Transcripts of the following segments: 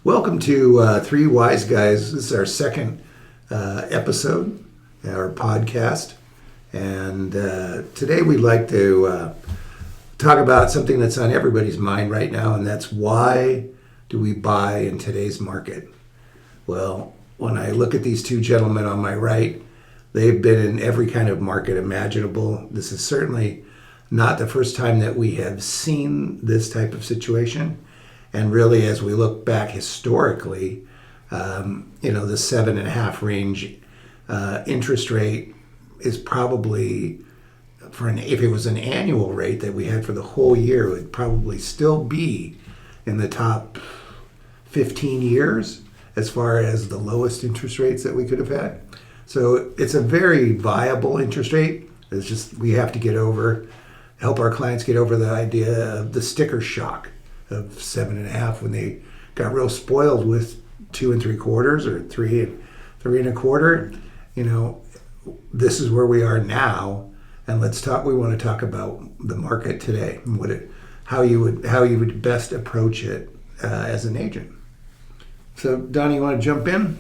Welcome to Three Wise Guys. This is our second episode, our podcast. And today we'd like to talk about something that's on everybody's mind right now, and that's why do we buy in today's market? Well, when I look at these two gentlemen on my right, they've been in every kind of market imaginable. This is certainly not the first time that we have seen this type of situation. And really, as we look back historically, the 7.5 range interest rate is probably, if it was an annual rate that we had for the whole year, it would probably still be in the top 15 years as far as the lowest interest rates that we could have had. So it's a very viable interest rate. It's just we have to help our clients get over the idea of the sticker shock of 7.5 when they got real spoiled with 2 3/4 or 3 3/4. This is where we are now, and we want to talk about the market today and how you would best approach it as an agent. So, Donnie, you want to jump in?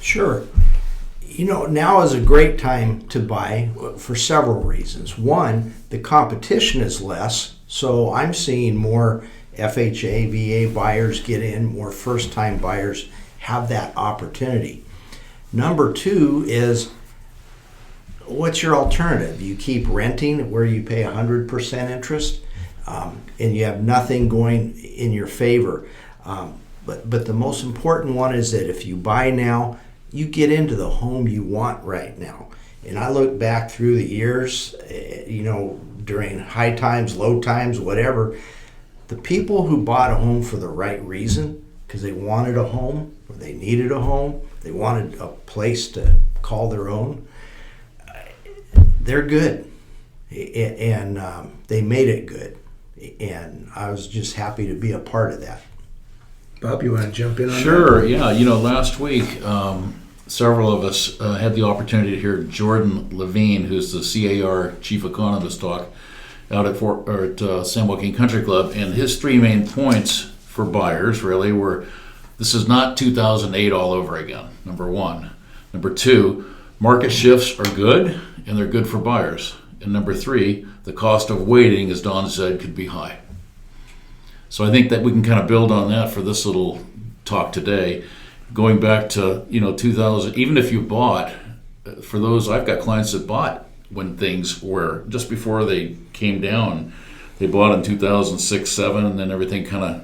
Sure. Now is a great time to buy for several reasons. One, the competition is less, so I'm seeing more FHA, VA buyers get in, more first-time buyers have that opportunity. Number two is, what's your alternative? You keep renting where you pay 100% interest, and you have nothing going in your favor. But the most important one is that if you buy now, you get into the home you want right now. And I look back through the years, during high times, low times, whatever, the people who bought a home for the right reason, because they wanted a home, or they needed a home, they wanted a place to call their own, they're good. And they made it good. And I was just happy to be a part of that. Bob, you want to jump in on that? Sure, yeah. Last week, several of us had the opportunity to hear Jordan Levine, who's the CAR chief economist, talk out at San Joaquin Country Club, and his three main points for buyers really were: this is not 2008 all over again, number one. Number two, market shifts are good, and they're good for buyers. And number three, the cost of waiting, as Don said, could be high. So I think that we can kind of build on that for this little talk today. Going back to 2000, even if you bought, for those, I've got clients that bought when things were just before they came down. They bought in 2006, 7, and then everything kind of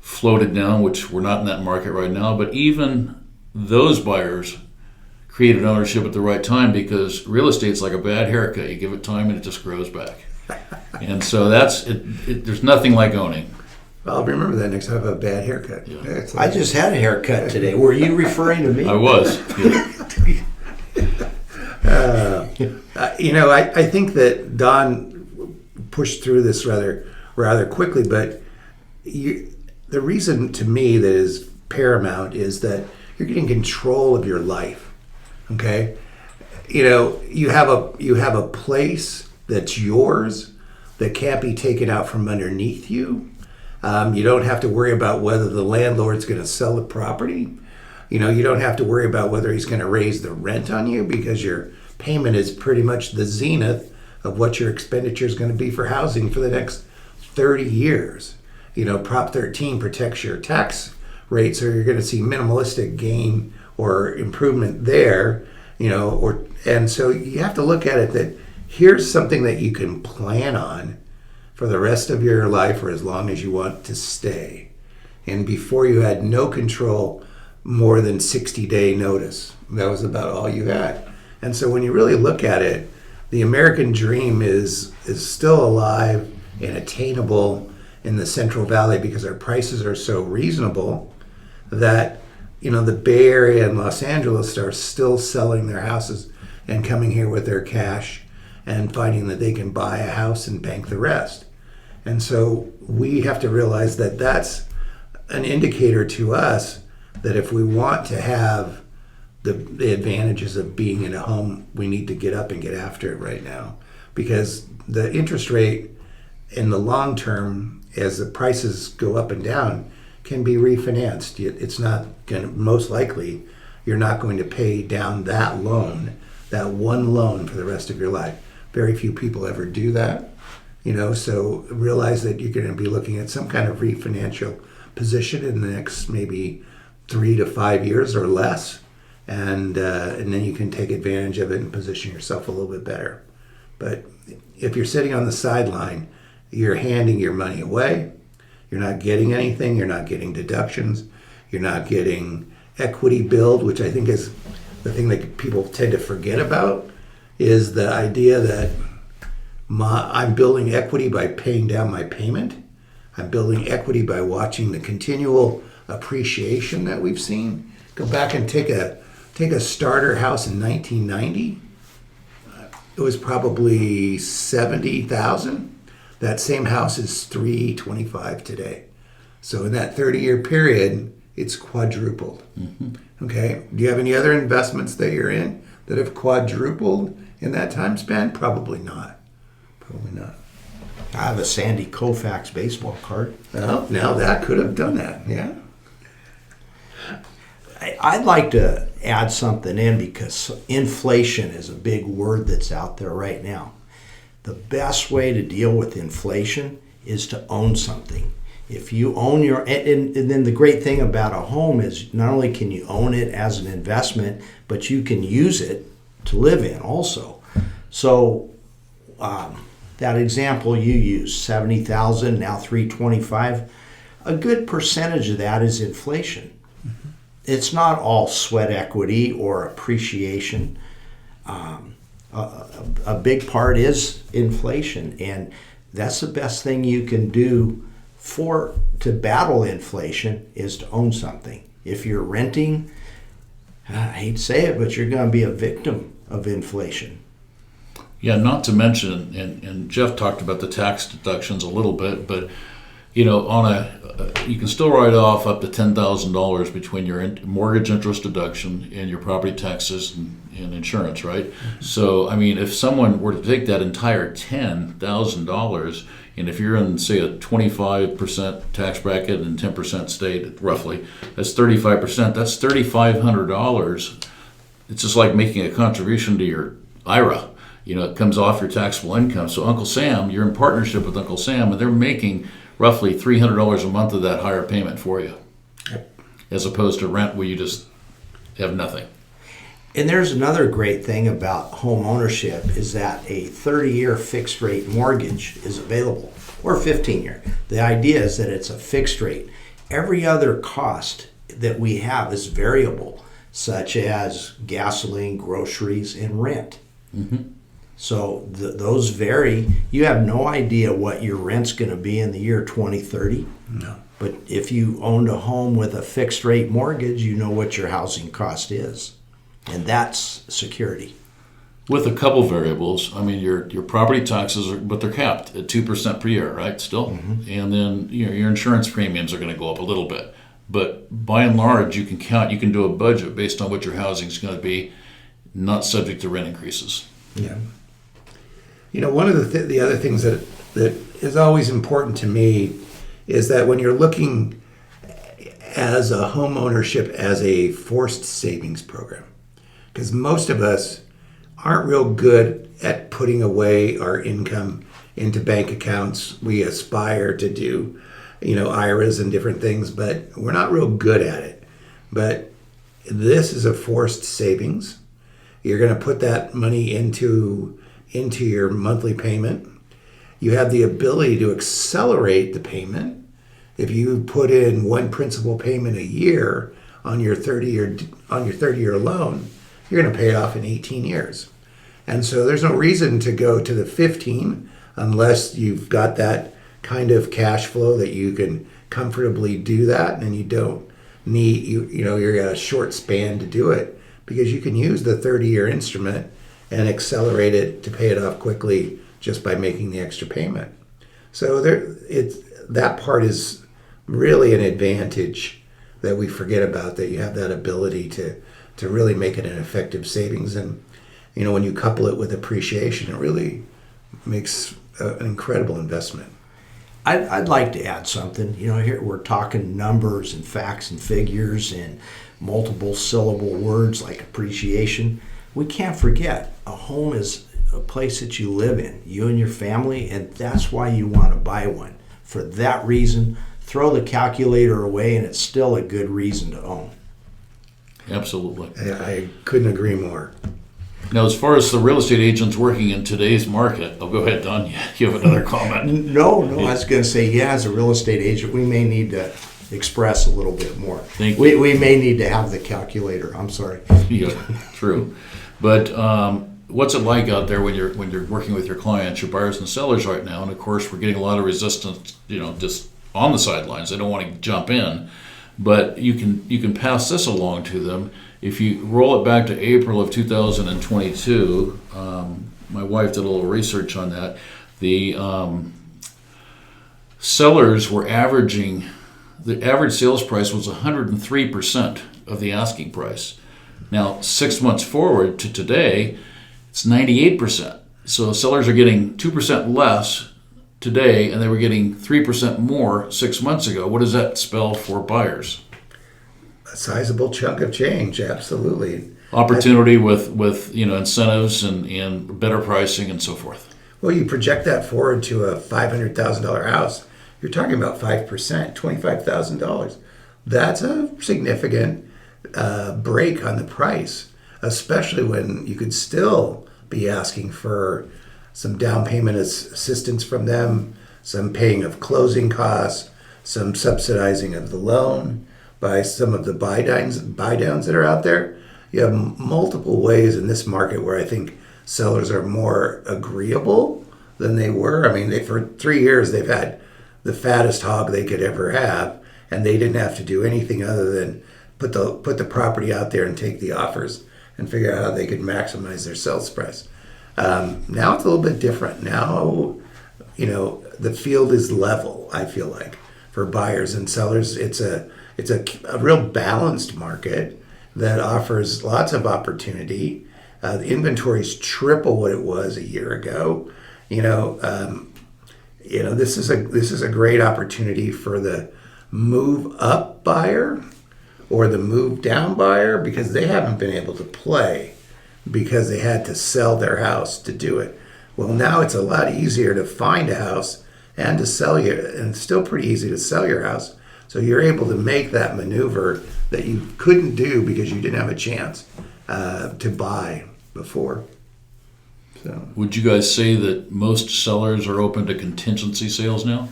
floated down, which we're not in that market right now. But even those buyers created ownership at the right time, because real estate's like a bad haircut. You give it time and it just grows back. And so that's it. There's nothing like owning. I'll remember that next time I have a bad haircut. Yeah. I just had a haircut today. Were you referring to me? I was. Yeah. I think that Don pushed through this rather quickly, but the reason to me that is paramount is that you're getting control of your life. Okay, you have a place that's yours that can't be taken out from underneath you. You don't have to worry about whether the landlord's going to sell the property. You don't have to worry about whether he's going to raise the rent on you, because your payment is pretty much the zenith of what your expenditure is going to be for housing for the next 30 years. Prop 13 protects your tax rate, so you're going to see minimalistic gain or improvement there. And so you have to look at it that here's something that you can plan on for the rest of your life, or as long as you want to stay. And before, you had no control more than 60-day notice. That was about all you had. And so when you really look at it, the American dream is still alive and attainable in the Central Valley, because our prices are so reasonable that the Bay Area and Los Angeles are still selling their houses and coming here with their cash and finding that they can buy a house and bank the rest. And so we have to realize that that's an indicator to us that if we want to have the advantages of being in a home, we need to get up and get after it right now. Because the interest rate in the long term, as the prices go up and down, can be refinanced. It's not going to, most likely, you're not going to pay down that loan, that one loan for the rest of your life. Very few people ever do that, so realize that you're going to be looking at some kind of refinancial position in the next maybe 3 to 5 years or less. And then you can take advantage of it and position yourself a little bit better. But if you're sitting on the sideline, you're handing your money away. You're not getting anything. You're not getting deductions. You're not getting equity build, which I think is the thing that people tend to forget about, is the idea that I'm building equity by paying down my payment. I'm building equity by watching the continual appreciation that we've seen. Go back and take a starter house in 1990. It was probably 70,000. That same house is 325 today. So in that 30-year period, it's quadrupled. Mm-hmm. Okay. Do you have any other investments that you're in that have quadrupled in that time span? Probably not. Probably not. I have a Sandy Koufax baseball card. Well, now that could have done that. Yeah. I'd like to add something in because inflation is a big word that's out there right now. The best way to deal with inflation is to own something. If you own and then the great thing about a home is not only can you own it as an investment, but you can use it to live in also. So that example you used, 70,000, now 325, a good percentage of that is inflation. Mm-hmm. It's not all sweat equity or appreciation. A big part is inflation, and that's the best thing you can do to battle inflation is to own something. If you're renting, I hate to say it, but you're going to be a victim of inflation. Yeah, not to mention, and Jeff talked about the tax deductions a little bit, but you can still write off up to $10,000 between your mortgage interest deduction and your property taxes and insurance, right? Mm-hmm. So, I mean, if someone were to take that entire $10,000, and if you're in, say, a 25% tax bracket and 10% state, roughly, that's 35%. That's $3,500. It's just like making a contribution to your IRA. It comes off your taxable income. So Uncle Sam, you're in partnership with Uncle Sam, and they're making roughly $300 a month of that higher payment for you, as opposed to rent where you just have nothing. And there's another great thing about home ownership is that a 30-year fixed rate mortgage is available, or 15-year. The idea is that it's a fixed rate. Every other cost that we have is variable, such as gasoline, groceries, and rent. Mm-hmm. So those vary. You have no idea what your rent's going to be in the year 2030. No. But if you owned a home with a fixed rate mortgage, you know what your housing cost is. And that's security. With a couple variables, I mean, your property taxes but they're capped at 2% per year, right? Still, mm-hmm. And then your insurance premiums are going to go up a little bit. But by and large, you can do a budget based on what your housing is going to be, not subject to rent increases. Yeah. One of the other things that is always important to me is that when you're looking as a home ownership as a forced savings program, because most of us aren't real good at putting away our income into bank accounts. We aspire to do, IRAs and different things, but we're not real good at it. But this is a forced savings. You're going to put that money into your monthly payment. You have the ability to accelerate the payment. If you put in one principal payment a year on your 30-year loan, you're going to pay it off in 18 years. And so there's no reason to go to the 15 unless you've got that kind of cash flow that you can comfortably do that, and you don't need you're got a short span to do it, because you can use the 30-year instrument and accelerate it to pay it off quickly just by making the extra payment. So that part is really an advantage that we forget about, that you have that ability to really make it an effective savings. And when you couple it with appreciation, it really makes an incredible investment. I'd like to add something. You know, here we're talking numbers and facts and figures and multiple syllable words like appreciation. We can't forget a home is a place that you live in, you and your family, and that's why you want to buy one. For that reason, throw the calculator away, and it's still a good reason to own. Absolutely. I couldn't agree more. Now, as far as the real estate agents working in today's market, I'll go ahead, Don. You have another comment. No, I was going to say, yeah, as a real estate agent, we may need to express a little bit more. Thank you. We may need to have the calculator. I'm sorry. Yeah, true. But what's it like out there when you're working with your clients, your buyers and sellers right now? And of course, we're getting a lot of resistance, just on the sidelines. They don't want to jump in, but you can pass this along to them. If you roll it back to April of 2022, my wife did a little research on that. The sellers were averaging, the average sales price was 103% of the asking price. Now, 6 months forward to today, it's 98%. So sellers are getting 2% less today, and they were getting 3% more 6 months ago. What does that spell for buyers? A sizable chunk of change, absolutely. Opportunity with incentives and better pricing and so forth. Well, you project that forward to a $500,000 house, you're talking about 5%, $25,000. That's a significant break on the price, especially when you could still be asking for some down payment assistance from them, some paying of closing costs, some subsidizing of the loan by some of the buy downs that are out there. You have multiple ways in this market where I think sellers are more agreeable than they were. I mean, for 3 years they've had the fattest hog they could ever have, and they didn't have to do anything other than put the property out there and take the offers and figure out how they could maximize their sales price. Now it's a little bit different. Now, the field is level, I feel like, for buyers and sellers. It's a real balanced market that offers lots of opportunity. The inventory is triple what it was a year ago. This is a great opportunity for the move up buyer or the move down buyer, because they haven't been able to play because they had to sell their house to do it. Well, now it's a lot easier to find a house and to sell you, and it's still pretty easy to sell your house. So you're able to make that maneuver that you couldn't do because you didn't have a chance to buy before. So Would you guys say that most sellers are open to contingency sales now?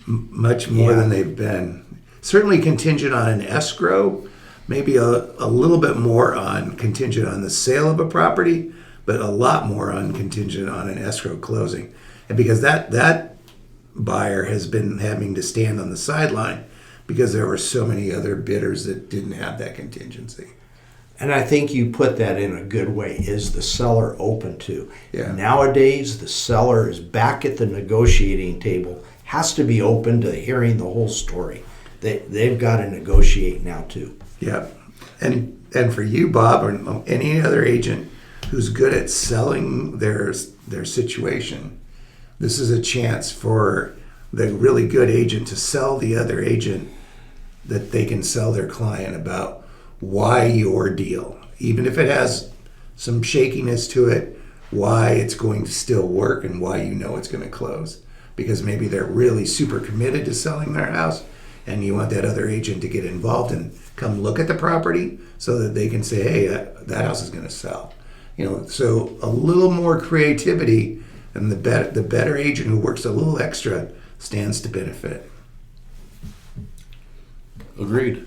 much more than they've been. Certainly contingent on an escrow, maybe a little bit more on contingent on the sale of a property, but a lot more on contingent on an escrow closing. And because that buyer has been having to stand on the sideline because there were so many other bidders that didn't have that contingency. And I think you put that in a good way. Is the seller open to? Yeah. Nowadays, the seller is back at the negotiating table, has to be open to hearing the whole story. They've got to negotiate now too. Yeah. And for you, Bob, or any other agent who's good at selling their situation, this is a chance for the really good agent to sell the other agent that they can sell their client about why your deal, even if it has some shakiness to it, why it's going to still work and why you know it's going to close. Because maybe they're really super committed to selling their house and you want that other agent to get involved and come look at the property so that they can say, hey, that house is going to sell. So a little more creativity, and the better agent who works a little extra stands to benefit. Agreed.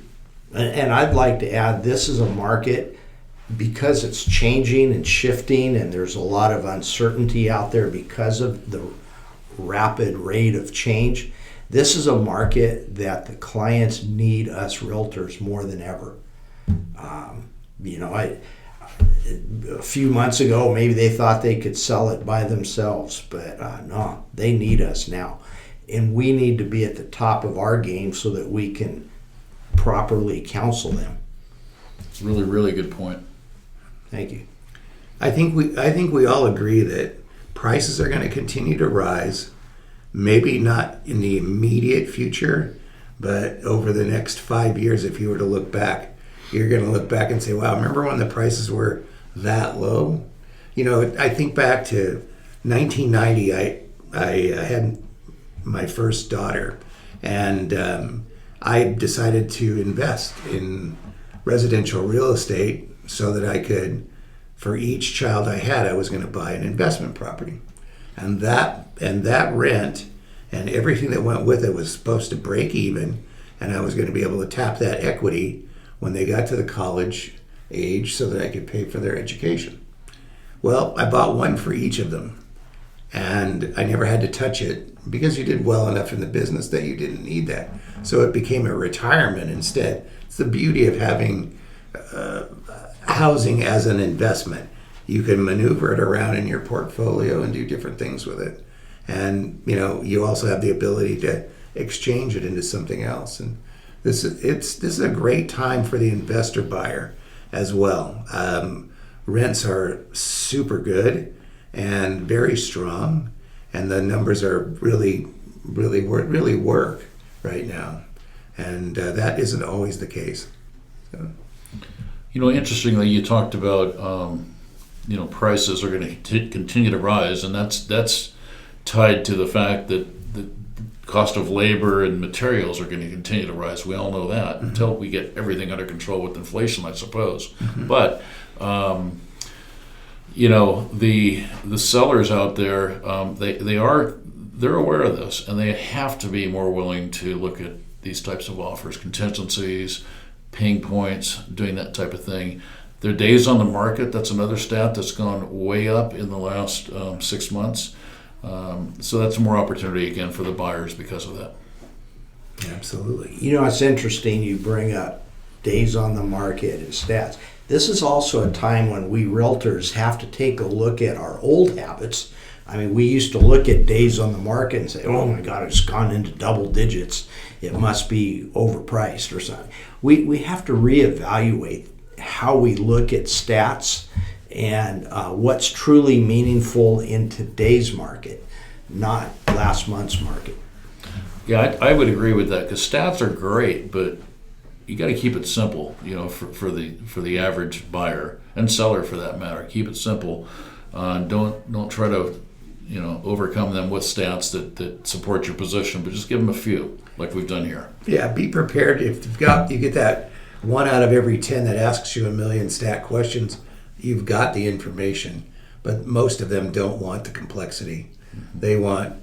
And I'd like to add, this is a market, because it's changing and shifting and there's a lot of uncertainty out there because of the rapid rate of change. This is a market that the clients need us realtors more than ever. A few months ago, maybe they thought they could sell it by themselves, but no, they need us now. And we need to be at the top of our game so that we can properly counsel them. Really, really good point. Thank you. I think we all agree that prices are going to continue to rise. maybe not in the immediate future, but over the next 5 years, if you were to look back, you're going to look back and say, wow, remember when the prices were that low? You know, I think back to 1990, I had my first daughter, and I decided to invest in residential real estate so that I could, for each child I had, I was going to buy an investment property. And that rent and everything that went with it was supposed to break even, and I was going to be able to tap that equity when they got to the college age so that I could pay for their education. Well, I bought one for each of them, and I never had to touch it because you did well enough in the business that you didn't need that. So it became a retirement instead. It's the beauty of having housing as an investment. You can maneuver it around in your portfolio and do different things with it. And you know, you also have the ability to exchange it into something else. And this is a great time for the investor buyer as well. Rents are super good and very strong, and the numbers are really work right now, and that isn't always the case. So. You know, interestingly, you talked about prices are going to continue to rise, and that's tied to the fact that the cost of labor and materials are going to continue to rise. We all know that until we get everything under control with inflation, I suppose. But the sellers out there, they're aware of this, and they have to be more willing to look at these types of offers, contingencies, paying points, doing that type of thing. Their days on the market, that's another stat that's gone way up in the last 6 months. So that's more opportunity again for the buyers because of that. Absolutely. You know, it's interesting you bring up days on the market and stats. This is also a time when we realtors have to take a look at our old habits. I mean, we used to look at days on the market and say, oh my God, it's gone into double digits. It must be overpriced or something. We have to reevaluate how we look at stats and what's truly meaningful in today's market, not last month's market. Yeah, I would agree with that, because stats are great, but you got to keep it simple, for the average buyer and seller for that matter. Keep it simple. Don't try to overcome them with stats that support your position, but just give them a few, like we've done here. Yeah, be prepared. If you get that 1 out of every 10 that asks you a million stat questions, you've got the information. But most of them don't want the complexity. They want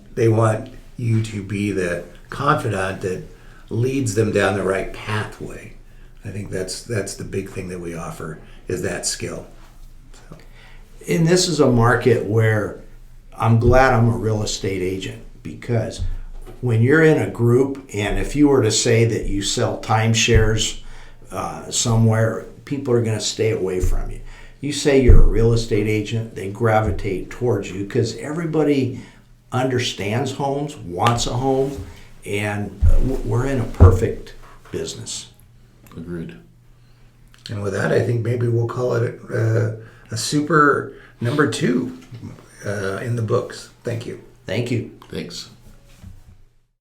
you to be the confidant that leads them down the right pathway. I think that's the big thing that we offer, is that skill. So. And this is a market where I'm glad I'm a real estate agent, because when you're in a group, and if you were to say that you sell timeshares somewhere, people are going to stay away from you. You say you're a real estate agent, they gravitate towards you because everybody understands homes, wants a home, and we're in a perfect business. Agreed. And with that, I think maybe we'll call it a super number 2 in the books. Thank you. Thank you. Thanks.